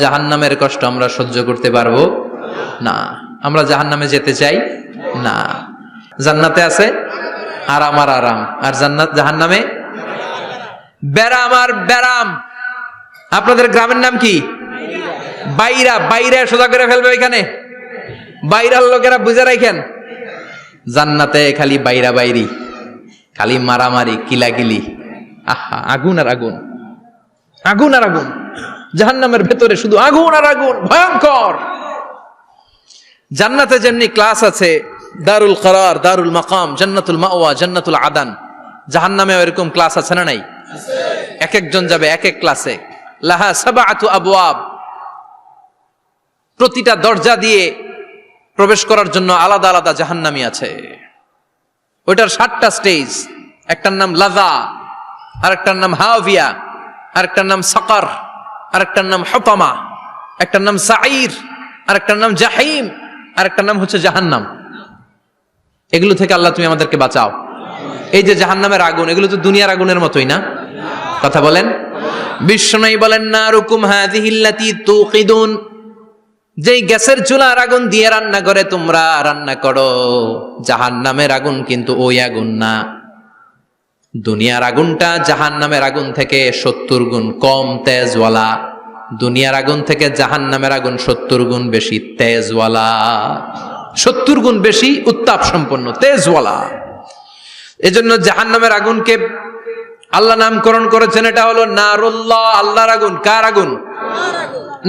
জাহান্নামের কষ্ট আমরা সহ্য করতে পারবো না। আমরা জাহান্নামে যেতে চাই না। জান্নাতে আছে আরাম আর আরাম, আর জাহান্নামে ব্যারাম আর ব্যারাম। আপনাদের গ্রামের নাম কি? বাইরা। বাইরে সোজা করে ফেলবে ওইখানে, বাইরার লোকেরা বুঝে রাখেন। জান্নাতে খালি বাইরা বাইরি, খালি মারামারি, কিলাকিলি, আহা আগুন আর আগুন, আগুন আর আগুন। জাহান্নামের ভেতরে শুধু আগুন আর আগুন, ভয়ঙ্কর। জান্নাতে যেমনি ক্লাস আছে, দারুল করার, দারুল মাকাম, জান্নাতুল মাওয়া, জান্নাতুল আদান, জাহান্নামে এরকম ক্লাস আছে না নাই? এক একজন যাবে এক এক ক্লাসে। লাহা সাবআতু আবওয়াব, প্রতিটা দরজা দিয়ে প্রবেশ করার জন্য আলাদা আলাদা জাহান্নামী আছে। ওইটার 7টা স্টেজ। একটার নাম লাযা, আরেকটার নাম হাভিয়া, আরেকটার নাম সাকার, আরেকটার নাম হুতামা, একটার নাম সাঈর, আরেকটার নাম জাহিম, আরেকটার নাম হচ্ছে জাহান্নাম। এগুলো থেকে আল্লাহ তুমি আমাদেরকে বাঁচাও। এই যে জাহান্নামের আগুন, এগুলো তো দুনিয়ার আগুনের মতোই না? কথা বলেন। বিশ্বনবী বলেন, নারুকুম হাযিহিল্লাতী তুকিদুন, যেই গ্যাসের চুলার আগুন দিয়ে রান্না করে তোমরা রান্না করো, জাহান্নামের আগুন কিন্তু ওই আগুন না। দুনিয়ার আগুনটা জাহান্নামের আগুন থেকে 70 গুণ কম তেজওয়ালা। দুনিয়ার আগুন থেকে জাহান্নামের আগুন 70 গুণ বেশি তেজওয়ালা, 70 গুণ বেশি উত্তাপ সম্পন্ন, তেজওয়ালা। এজন্য জাহান্নামের আগুনকে আল্লাহ নামকরণ করেছেন, এটা হলো নারুল্লাহ, আল্লাহর আগুন। কার আগুন?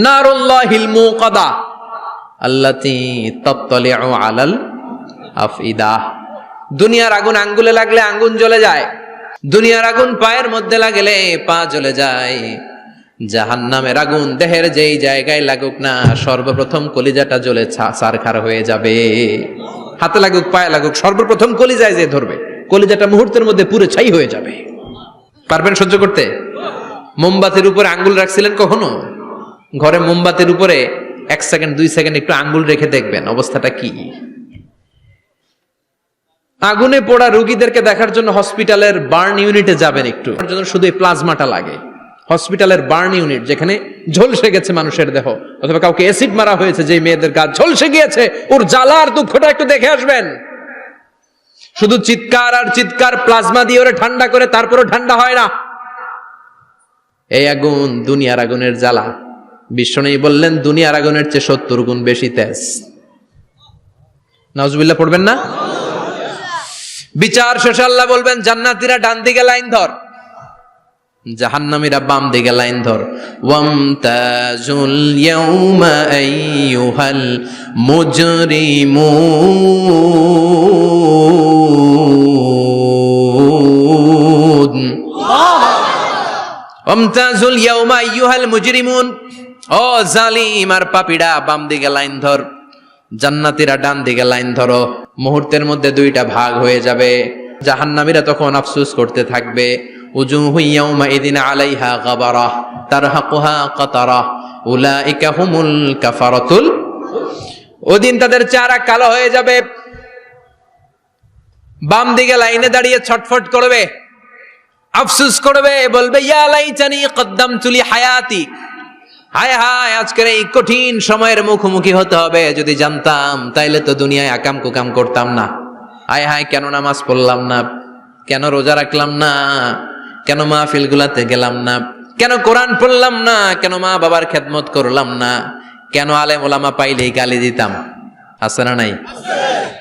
নারুল্লাহিল মুকাদা আল্লাতী তাত্তালিউ আলাল আফইদা। দুনিয়ার আগুন আঙ্গুলে লাগলে আঙ্গুল জ্বলে যায়, দুনিয়ার আগুন পায়ের মধ্যে লাগলে পা জ্বলে যায়। জাহান্নামের আগুন দেহের যেই জায়গায় লাগুক না, সর্বপ্রথম কলিজাটা জ্বলে ছারখার হয়ে যাবে। হাতে লাগুক, পায়ে লাগুক, সর্বপ্রথম কলিজায় যে ধরবে, কলিজাটা মুহূর্তের মধ্যে পুরো ছাই হয়ে যাবে। পারবেন সহ্য করতে? মোমবাতির উপরে আঙ্গুল রাখছিলেন কখনো? ঘরে মোমবাতির উপরে 1 সেকেন্ড 2 সেকেন্ড একটু আঙ্গুল রেখে দেখবেন অবস্থাটা কি। আগুনে পোড়া রোগীদেরকে দেখার জন্য হসপিটালের বার্ন ইউনিটে যাবেন, একটু শুধু এই প্লাজমাটা লাগে। হসপিটালের বার্ন ইউনিট, যেখানে ঝলসে গেছে মানুষের দেহ, অথবা কাউকে অ্যাসিড মারা হয়েছে, যে মেয়েদের গা ঝলসে গিয়েছে, ওর জ্বালা আর দুঃখটা একটু দেখে আসবেন। শুধু চিৎকার আর চিৎকার, প্লাজমা দিয়ে ওরে ঠান্ডা করে, তারপরও ঠান্ডা হয় না। এই আগুন দুনিয়ার আগুনের জ্বালা। বিশ্বনবী বললেন, দুনিয়ার আগুনের চেয়ে 70 গুণ বেশি তেজ। নাউজুবিল্লাহ পড়বেন না? বিচার শেষে আল্লাহ বলবেন, জান্নাতীরা ডান দিকে লাইন ধর, জাহান্নামীরা বাম দিকে লাইন ধর। ওয়ামতাজুল ইয়াউমা আইয়ুহাল মুজরিমুন, ওয়ামতাজুল ইয়াউমা আইয়ুহাল মুজরিমুন, ও জালিম আর পাপীরা বাম দিকে লাইন ধর, জান্নাতীরা ডান দিকে লাইন ধরো। মুহূর্তের মধ্যে 2টা ভাগ হয়ে যাবে। জাহান্নামীরা তখন আফসোস করতে থাকবে, উজুহু ইয়াউমাইযিন আলাইহা গাবারা তারহাকুহা কাতারা উলাইকা হুমুল কাফারাতুল। ওদিন তাদের চেহারা কালো হয়ে যাবে। বাম দিকে লাইনে দাঁড়িয়ে ছটফট করবে, আফসোস করবে, বলবে, ইয়া লাইতানি কদ্দামতু লি হায়াতি, হায় হায় আজকের এই কঠিন সময়ের মুখোমুখি হতে হবে, যদি জানতাম তাইলে তো দুনিয়ায় আকাম কুকাম করতাম না। হায় হায়, কেন নামাজ পড়লাম না, কেন রোজা রাখলাম না, কেন মাহফিল গুলাতে গেলাম না, কেন কোরআন পড়লাম না, কেন মা বাবার খেদমত করলাম না, কেন আলেম ওলামা পাইলেই গালি দিতাম, আছে না নাই?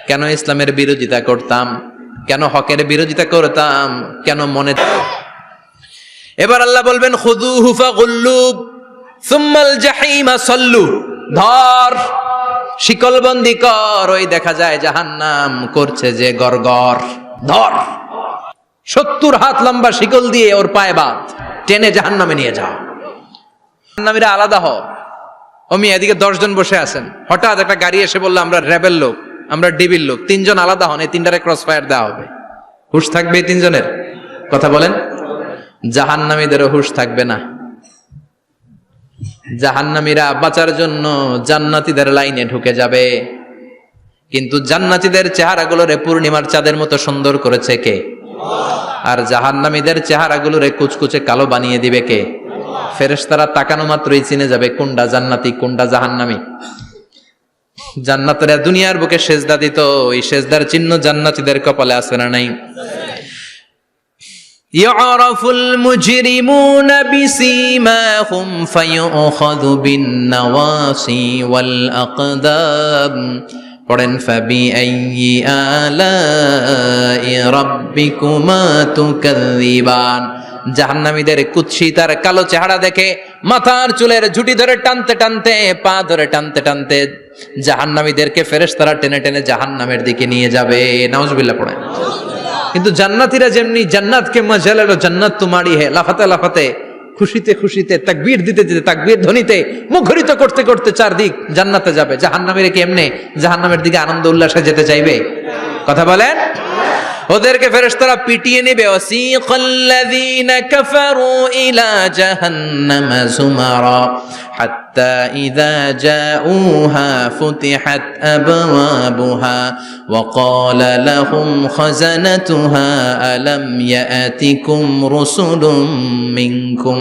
কেন ইসলামের বিরোধিতা করতাম, কেন হকের বিরোধিতা করতাম, কেন মনে। এবার আল্লাহ বলবেন, খুযুহু ফাগুল্লু সুম্মাল জাহিমা সাল্লু, ধর, শিকলবন্দি কর। ওই দেখা যায় জাহান্নাম করছে যে গরগর, ধর, 70 হাত লম্বা শিকল দিয়ে ওর পায়ে বাঁধ, টেনে জাহান্নামে নিয়ে যাও। জাহান্নামীরা আলাদা হও। অমি এদিকে 10 জন বসে আছেন, হঠাৎ একটা গাড়ি এসে বললো, আমরা র্যাবের লোক, আমরা ডিবির লোক, 3 জন আলাদা হন, এই 3টারে ক্রস ফায়ার দেওয়া হবে। হুশ থাকবে এই 3 জনের? কথা বলেন। জাহান্নামীদেরও হুশ থাকবে না। জাহান্নামীরা বাঁচার জন্য জান্নাতীদের লাইনে ঢুকে যাবে, কিন্তু জান্নাতীদের চেহারাগুলোরে পূর্ণিমার চাঁদের মতো সুন্দর করেছে কে? আর জাহান্নামীদের চেহারাগুলোরে কুচকুচে কালো বানিয়ে দিবে কে? ফেরেশতারা তাকানো মাত্রই চিনে যাবে কোনটা জান্নাতি কোনটা জাহান্নামী। জান্নাতীরা দুনিয়ার বুকে সেজদা দিত, ওই সেজদার চিহ্ন জান্নাতীদের কপালে আছে না নাই? ইয়ারাফুল মুজরিমুনা বিসীমাহুম ফায়ুখাযু বিন-নাওয়াসি ওয়াল আকদাম। পড়েন ফাবিআইয়ি আলাই রাব্বিকুমা তুকাযযিবান। জাহান্নামীদের কুৎসিত আর কালো চেহারা দেখে মাথার চুলের ঝুঁটি ধরে টানতে টানতে, পা ধরে টানতে টানতে জাহান্নামীদেরকে ফেরেশতারা টেনে টেনে জাহান্নামের দিকে নিয়ে যাবে। নাউজুবিল্লাহ পড়েন। কিন্তু জান্নাতীরা যেমনি জান্নাতকে মজা লেলো, জান্নাত তোমারই হে, লাফাতে লাফাতে, খুশিতে খুশিতে, তাকবীর দিতে দিতে, তাকবীর ধ্বনিতে মুখরিত করতে করতে চারদিক জান্নাতে যাবে। জাহান্নামীরা কি এমনি জাহান্নামের দিকে আনন্দ উল্লাসে যেতে চাইবে? কথা বলেন। ওদেরকে ফেরেশতারা পিটিয়ে নেবে। ওয়াসিকাল্লাযীনা কাফারু ইলা জাহান্নামা যুমারা হাত্তা ইযা জাউহা ফুতিহাত আবওয়াবুহা ওয়া ক্বালা লাহুম খাযানাতুহা আলাম ইয়াতিকুম রুসুলুম মিনকুম।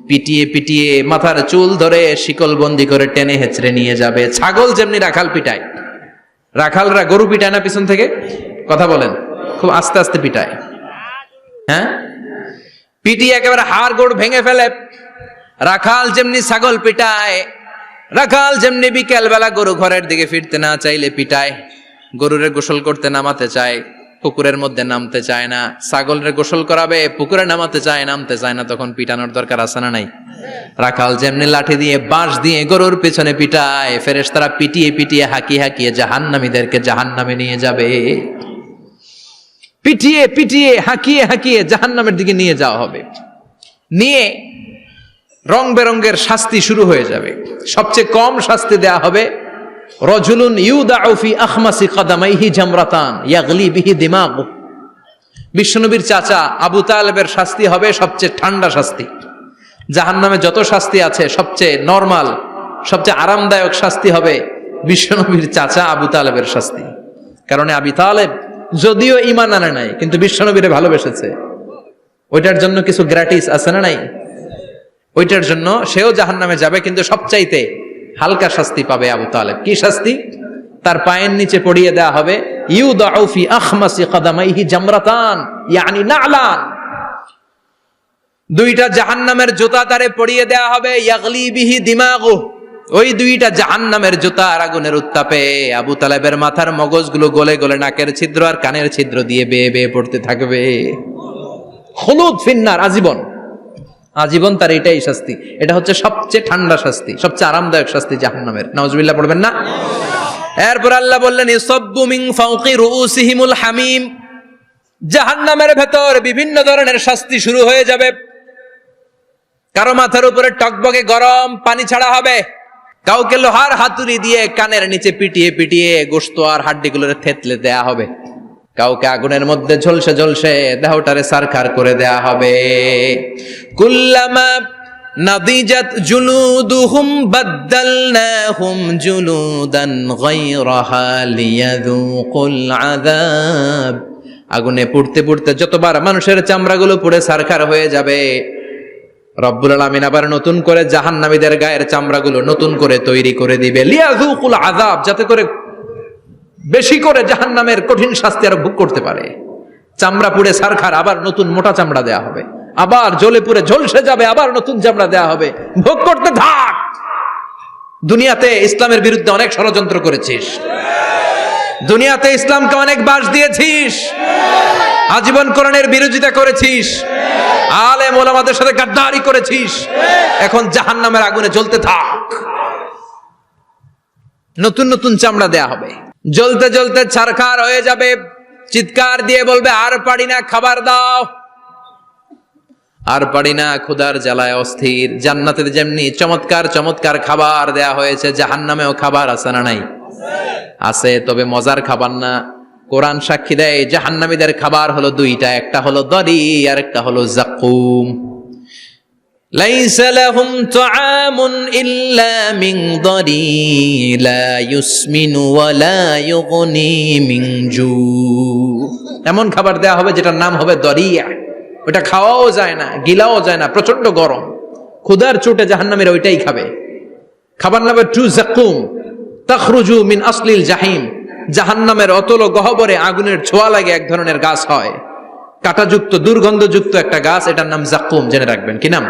পিটিয়ে পিটিয়ে মাথার চুল ধরে শিকলবন্দি করে টেনে হেঁচড়ে নিয়ে যাবে। ছাগল যেমনি রাখাল পিটায়, রাখালরা গরু পিটায় না পিছন থেকে? কথা বলেন। খুব আস্তে আস্তে পিটায়, হ্যাঁ, পিটিয়ে একেবারে হাড় গোড় ভেঙে ফেলে। রাখাল যেমনি ছাগল পিটায়, রাখাল যেমনি বিকেল বেলা গরু ঘরের দিকে ফিরতে না চাইলে পিটায়। গরুরে গোসল করতে নামাতে চায়, পুকুরের মধ্যে নামতে চায় না। ছাগলের গোসল করাবে, পুকুরে নামাতে চায়, নামতে চায় না, তখন পিটানোর দরকার আছে না নাই? রাখাল যেমনি লাঠি দিয়ে বাঁশ দিয়ে গরুর পেছনে পিটায়, ফেরেশতারা পিটিয়ে পিটিয়ে হাঁকিয়ে হাঁকিয়ে জাহান্নামীদেরকে জাহান্নামে নিয়ে যাবে। পিটিয়ে পিটিয়ে হাঁকিয়ে হাঁকিয়ে জাহান্নামের দিকে নিয়ে যাওয়া হবে। নিয়ে রং বেরঙ্গের শাস্তি শুরু হয়ে যাবে। সবচেয়ে কম শাস্তি দেয়া হবে রজুলুন ইউদাউ ফি আখমাসি কদামাইহি জামরাতান ইয়াগলি বিহি দিমাগু। বিশ্বনবীর চাচা আবু তালেবের শাস্তি হবে সবচেয়ে ঠান্ডা শাস্তি। জাহান্নামে যত শাস্তি আছে সবচেয়ে নরমাল, সবচেয়ে আরামদায়ক শাস্তি হবে বিশ্বনবীর চাচা আবু তালেবের শাস্তি। কারণ আবু তালেব যদিও ঈমান আনে নাই, কিন্তু বিশ্বনবীরে ভালোবেসেছে। ওইটার জন্য কিছু গ্র্যাটিস আছে না নাই? ওইটার জন্য সেও জাহান্নামে যাবে, কিন্তু সবচাইতে হালকা শাস্তি পাবে আবু তালেব। কি শাস্তি? তার পায়ের নিচে পড়িয়ে দেয়া হবে ইউদাউ ফি আখমাসি কদামাইহি জামরাতান ইয়ানি নালান। দুইটা জাহান্নামের জুতা তারে পড়িয়ে দেয়া হবে, ইয়াগলি বিহি দিমাগু। ওই দুইটা জাহান্নামের জুতা আর আগুনের উত্তাপে আবু তালেবের মাথার মগজগুলো গলে গলে নাকের ছিদ্র আর কানের ছিদ্র দিয়ে বেয়ে বেয়ে পড়তে থাকবে। খুলুদ ফিন্নার, আজীবন, আজীবন তার এটাই শাস্তি। এটা হচ্ছে সবচেয়ে ঠান্ডা শাস্তি, সবচেয়ে আরামদায়ক শাস্তি জাহান্নামের। নাউজুবিল্লাহ পড়বেন না? এরপর আল্লাহ বললেন ইসাব্বু মিন ফাওকি রুউসিহিমুল হামিম। জাহান্নামের ভেতর বিভিন্ন ধরনের শাস্তি শুরু হয়ে যাবে। কারো মাথার উপরে টকবকে গরম পানি ছাড়া হবে, কাউকে লোহার হাতুড়ি দিয়ে কানের নিচে পিটিয়ে পিটিয়ে গোশত আর হাড্ডিগুলোর থেতলে দেয়া হবে, কাউকে আগুনের মধ্যে ঝলসে ঝলসে দেহটারে সারখার করে দেয়া হবে। কুল্লামা নাদিজাত জুলুদুহুম বাদদালনাহুম জুলুদান গায়রাহা লিয়াযুকুল আযাব। আগুনে পুড়তে পুড়তে যতবার মানুষের চামড়াগুলো পুড়ে সারখার হয়ে যাবে, রব্বুল আলামিন আবার নতুন করে জাহান্নামীদের গায়ের চামড়াগুলো নতুন করে তৈরি করে দিবে। লিয়াযুকুল আযাব, যাতে করে বেশি করে জাহান্নামের কঠিন শাস্তি আর ভোগ করতে পারে। চামড়া পুড়ে সারখার, আবার নতুন মোটা চামড়া দেয়া হবে, আবার জ্বলে পুড়ে ঝলসে যাবে, আবার নতুন চামড়া দেয়া হবে, ভোগ করতে থাক। দুনিয়াতে ইসলামের বিরুদ্ধে অনেক ষড়যন্ত্র করেছিস, দুনিয়াতে ইসলামকে অনেক বাস দিয়েছিস, আজীবন কোরআনের বিরোধিতা করেছিস, আলেম ওলামাদের সাথে গাদ্দারি করেছিস। এখন জাহান্নামের আগুনে জ্বলতে থাক, নতুন নতুন চামড়া দেয়া হবে, জ্বলতে জ্বলতে ছারখার হয়ে যাবে। চিৎকার দিয়ে বলবে আর পারি না, খাবার দাও। আর পারি না, ক্ষুধার জ্বালায় অস্থির। জান্নাতে যেমনি চমৎকার চমৎকার খাবার দেয়া হয়েছে, জাহান্নামেও খাবার আছে না নাই? আছে, তবে মজার খাবার না। কোরআন সাক্ষী দেয় জাহান্নামীদের খাবার হলো দুইটা, একটা হলো দরি আর একটা হলো যাকুম। লাইসা লাহুম তুআমুন ইল্লা মিন দরি লা ইউসমিনু ওয়া লা ইউগনি মিন জু। এমন খাবার দেয়া হবে যেটার নাম হবে দরিয়া। ওটা খাওয়াও যায় না, গিলাও যায় না, প্রচন্ড গরম। ক্ষুধার চোটে জাহান্নামীরা ওইটাই খাবে। খাবার নাম্বার 2, যাকুম তাখরুজু মিন আসলিল জাহিম। জাহান্নামের অতল গহ্বরে আগুনের ছোঁয়া লাগে এক ধরনের গাছ হয়, কাঁটাযুক্ত দুর্গন্ধযুক্ত একটা গাছ, এটার নাম যাকুম। জেনে রাখবেন, কি নাম?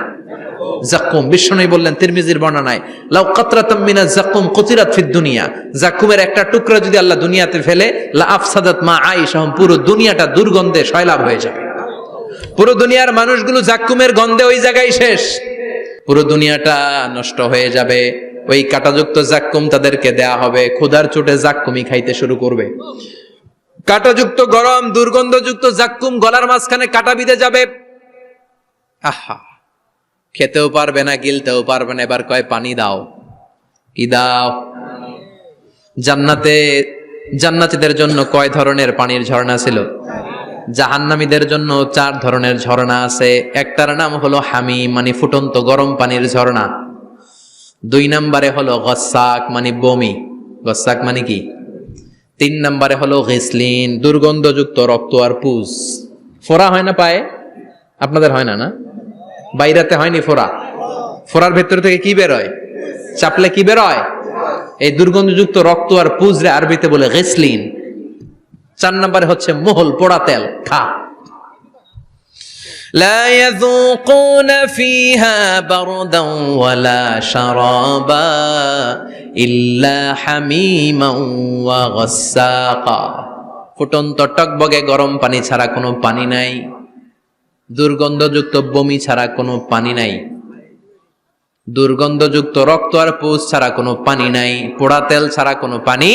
যাকুম। বিশ্বনবী বললেন তিরমিজির বর্ণনায়, লাউ কাতরাতাম মিনাজ যাকুম কুতিরাত ফিদ দুনিয়া। যাকুমের একটা টুকরা যদি আল্লাহ দুনিয়াতে ফেলে, লা আফসাদাত মা আইশাহুম, পুরো দুনিয়াটা দুর্গন্ধে সয়লাব হয়ে যাবে। পুরো দুনিয়ার মানুষগুলো যাকুমের গন্ধে ওই জায়গায় শেষ, পুরো দুনিয়াটা নষ্ট হয়ে যাবে। ওই কাঁটাযুক্ত যাকুম তাদেরকে দেয়া হবে, ক্ষুধার চোটে যাকুমই খাইতে শুরু করবে। কাঁটাযুক্ত গরম দুর্গন্ধযুক্ত যাকুম গলার মাঝখানে কাঁটা বিঁধে যাবে। আহা, খেতেও পারবে না, গিলতেও পারবে না। এবার কয় পানি দাও। কি দাও? জান্নাতীদের জন্য কয় ধরনের পানির ঝর্ণা ছিল? জাহান্নামীদের জন্য 4 ধরনের ঝর্ণা আছে। একটার নাম হলো হামিম, মানে ফুটন্ত গরম পানির ঝর্ণা। 2 নম্বরে হলো গসাক, মানে বমি। গসাক মানে কি? 3 নম্বরে হলো গিসলিন, দুর্গন্ধযুক্ত রক্ত আর পুজ। ফোড়া হয় না পায়ে? আপনাদের হয় না? না, বাইরাতে হয়নি ফোড়া? ফোড়ার ভেতর থেকে কি বেরোয়? চাপলে কি বেরোয়? এই দুর্গন্ধযুক্ত রক্ত আর পুজরে আরবিতে বলে গিসলিন। 4 নম্বরে হচ্ছে মোহল, পোড়া তেল। খা। লা ইয়াযুকুনা ফিহা বারদান ওয়ালা শারাবা ইল্লা হামিমান ওয়া গাসসাকা। ফুটন্ত টকবগে গরম পানি ছাড়া কোনো পানি নাই, দুর্গন্ধযুক্ত বমি ছাড়া কোনো পানি নাই, দুর্গন্ধযুক্ত রক্ত আর পুজ ছাড়া কোনো পানি নাই, পোড়া তেল ছাড়া কোনো পানি।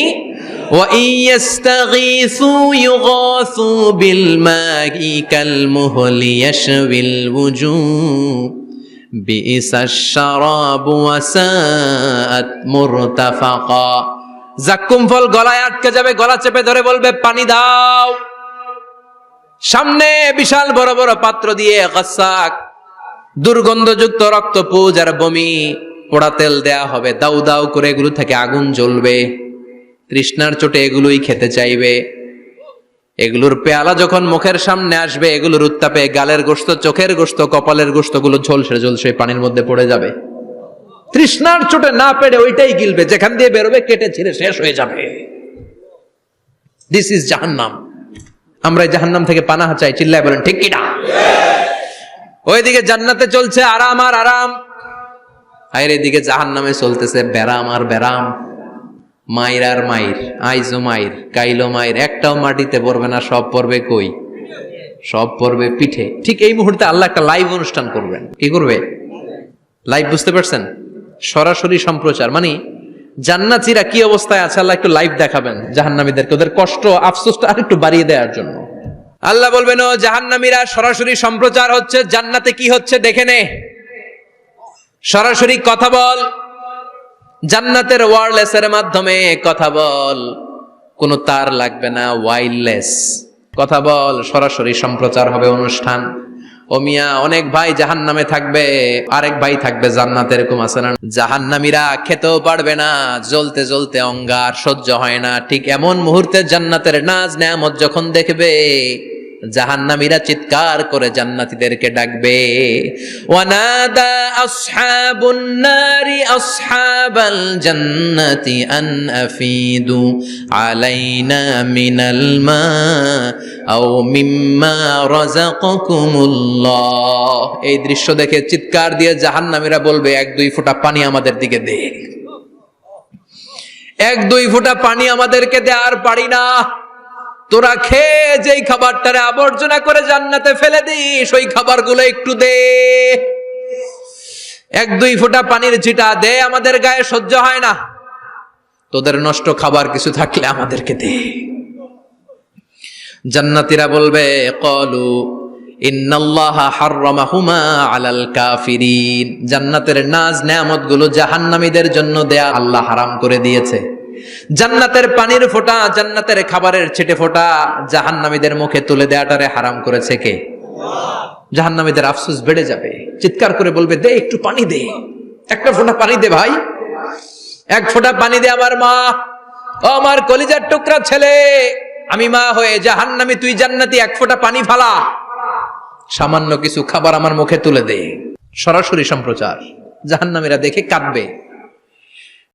ওয়া ইয়াস্তাগীসু ইউগাসু বিল মাই কাল মুহলি ইয়াশবিল ওয়ুজুহ বিইসাশ শারাবু ওয়া সাআত মুরতাফাকা। যাকুম ফল গলায় আটকে যাবে, গলা চেপে ধরে বলবে পানি দাও। সামনে বিশাল বড় বড় পাত্র দিয়ে গাসসাক, দুর্গন্ধযুক্ত রক্ত, পুজ আর বমি, পোড়া তেল দেয়া হবে। দাউ দাউ করে এগুলো থেকে আগুন জ্বলবে। তৃষ্ণার চোটে এগুলোই খেতে চাইবে। এগুলোর পেয়ালা যখন মুখের সামনে আসবে, এগুলোর উত্তাপে গালের গোশত, চোখের গোশত, কপালের গোশত গুলো ঝলসে ঝলসে পানির মধ্যে পড়ে যাবে। তৃষ্ণার চোটে না পেরে ওইটাই গিলবে, যেখান দিয়ে বেরোবে কেটে ছিঁড়ে শেষ হয়ে যাবে। দিস ইজ জাহান্নাম। আমরা জাহান্নাম থেকে পানাহা চাই। চিল্লায় বলেন ঠিক কিনা? ওইদিকে জান্নাতে চলছে আরাম আর আরাম, আর এদিকে জাহান্নামে চলতেছে বেরাম আর বেরাম, মাইর আর মাইর, আইজো মাইর, কাইলো মাইর। একটাও মাটিতে পড়বে না, সব পড়বে কই? সব পড়বে পিঠে। ঠিক এই মুহূর্তে আল্লাহ একটা লাইভ অনুষ্ঠান করবেন। কি করবে? লাইভ, বুঝতে পারছেন? সরাসরি সম্প্রচার, মানে জান্নাতীরা কি অবস্থায় আছে আল্লাহ একটু লাইভ দেখাবেন জাহান্নামীদেরকে, ওদের কষ্ট আফসোসটা আর একটু বাড়িয়ে দেওয়ার জন্য। আল্লাহ বলবেন, ও জাহান্নামীরা, সরাসরি সম্প্রচার হচ্ছে, জান্নাতে কি হচ্ছে দেখে নে, সরাসরি কথা বল, জান্নাতের ওয়্যারলেসের মাধ্যমে কথা বল, কোনো তার লাগবে না, ওয়্যারলেস কথা বল, সরাসরি সম্প্রচার হবে অনুষ্ঠান। ও মিয়া, অনেক ভাই জাহান্নামে থাকবে, আরেক ভাই থাকবে জান্নাতে, এরকম আছে না? জাহান্নামীরা খেতেও পারবে না, জ্বলতে জ্বলতে অঙ্গার সহ্য হয় না। ঠিক এমন মুহূর্তে জান্নাতের নাজ নেয়ামত যখন দেখবে, জাহান্নামীরা চিৎকার করে জান্নাতীদেরকে ডাকবে, ওয়ানাদা আসহাবুন নারি আসহাবাল জান্নাতি আন আফিদু আলাইনা মিনাল মা আও মিম্মা রাযাকাকুমুল্লাহ। এই দৃশ্য দেখে চিৎকার দিয়ে জাহান্নামীরা বলবে, 1-2 ফোঁটা পানি আমাদের দিকে দে, 1-2 ফোঁটা পানি আমাদেরকে দে, আর পারি না। তোরা খেয়ে যেই খাবারটারে আবর্জনা করে জান্নাতে ফেলে দিস, ওই খাবারগুলো একটু দে, 1-2 ফোঁটা পানির ছিটা দে, আমাদের গায়ে সহ্য হয় না। তোদের নষ্ট খাবার কিছু থাকলে আমাদেরকে দে। জান্নাতীরা বলবে, ক্বালু ইন্নাল্লাহা হাররামাহুমা আলাল কাফিরিন। জান্নাতের নাজ নেয়ামত গুলো জাহান্নামীদের জন্য দেয়া আল্লাহ হারাম করে দিয়েছে। জান্নাতের পানির ফোঁটা, জান্নাতের খাবারের ছিটে ফোঁটা জাহান্নামীদের মুখে তুলে দেয়াটারে হারাম করেছে কে? জাহান্নামীদের আফসোস বেড়ে যাবে, চিৎকার করে বলবে, দে একটু পানি দে, 1 ফোঁটা পানি দে ভাই, 1 ফোঁটা পানি দে আমার মা, ও আমার কলিজার টুকরা ছেলে, আমি মা হয়ে জাহান্নামী, তুই জান্নাতি, 1 ফোঁটা পানি ফালা, সামান্য কিছু খাবার আমার মুখে তুলে দে। সরাসরি সম্প্রচার, জাহান্নামীরা দেখে কাঁদবে।